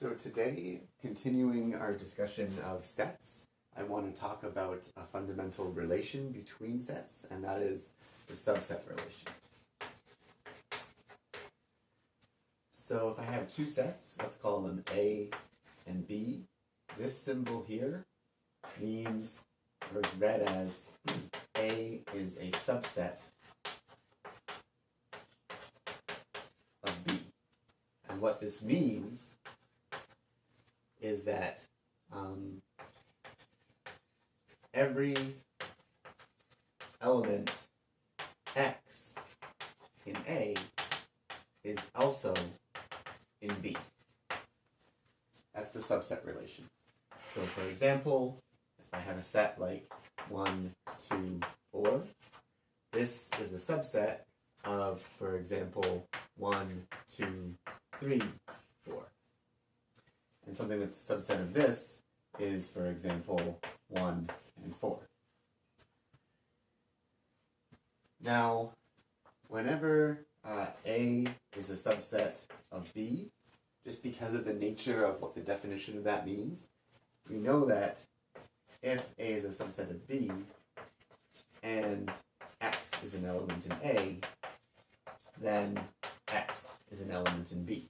So today, continuing our discussion of sets, I want to talk about a fundamental relation between sets, and that is the subset relation. So if I have two sets, let's call them A and B. This symbol here means, or is read as, A is a subset of B. And what this means is that every element X in A is also in B. That's the subset relation. So for example, if I have a set like 1, 2, 4, this is a subset of, for example, 1, 2, 3, 4. And something that's a subset of this is, for example, 1 and 4. Now, whenever A is a subset of B, just because of the nature of what the definition of that means, we know that if A is a subset of B and X is an element in A, then X is an element in B.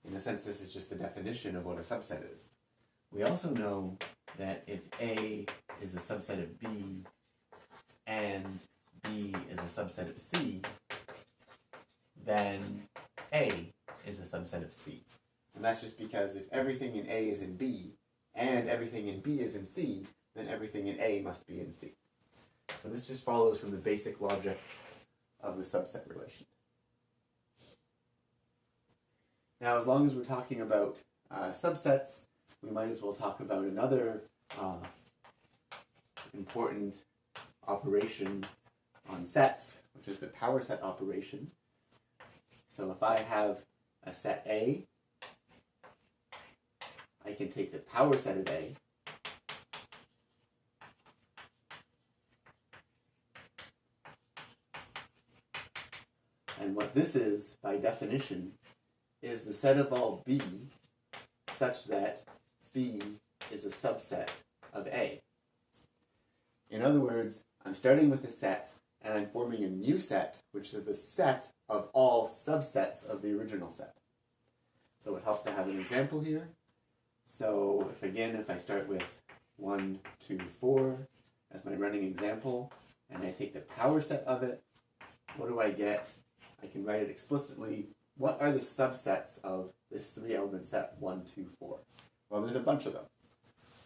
In a sense, this is just the definition of what a subset is. We also know that if A is a subset of B and B is a subset of C, then A is a subset of C. And that's just because if everything in A is in B and everything in B is in C, then everything in A must be in C. So this just follows from the basic logic of the subset relation. Now, as long as we're talking about subsets, we might as well talk about another important operation on sets, which is the power set operation. So if I have a set A, I can take the power set of A and what this is, by definition, is the set of all B such that B is a subset of A. In other words, I'm starting with a set and I'm forming a new set, which is the set of all subsets of the original set. So it helps to have an example here. So if I start with 1, 2, 4 as my running example, and I take the power set of it, what do I get? I can write it explicitly. What are the subsets of this 3-element set 1, 2, 4? Well, there's a bunch of them.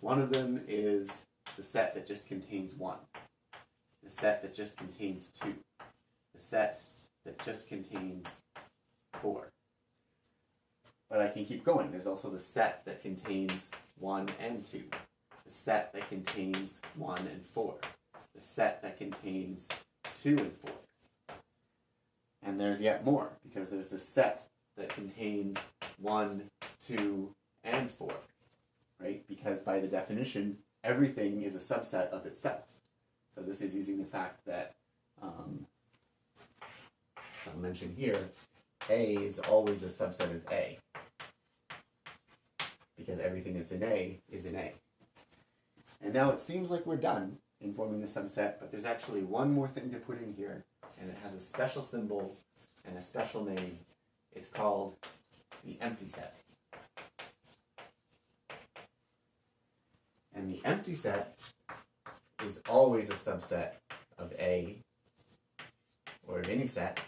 One of them is the set that just contains 1. The set that just contains 2. The set that just contains 4. But I can keep going. There's also the set that contains 1 and 2. The set that contains 1 and 4. The set that contains 2 and 4. And there's yet more, because there's the set that contains 1, 2, and 4, right? Because by the definition, everything is a subset of itself. So this is using the fact that, I'll mention here, A is always a subset of A, because everything that's in A is in A. And now it seems like we're done in forming the subset, but there's actually one more thing to put in here, and it has a special symbol and a special name. It's called the empty set. And the empty set is always a subset of A, or of any set,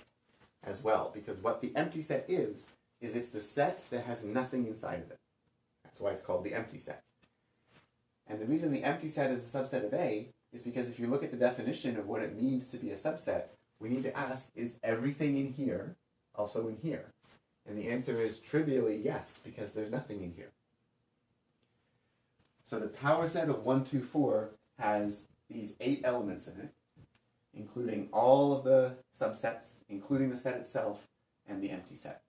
as well. Because what the empty set is it's the set that has nothing inside of it. That's why it's called the empty set. And the reason the empty set is a subset of A is because if you look at the definition of what it means to be a subset, we need to ask, is everything in here also in here? And the answer is trivially yes, because there's nothing in here. So the power set of 1, 2, 4 has these 8 elements in it, including all of the subsets, including the set itself, and the empty set.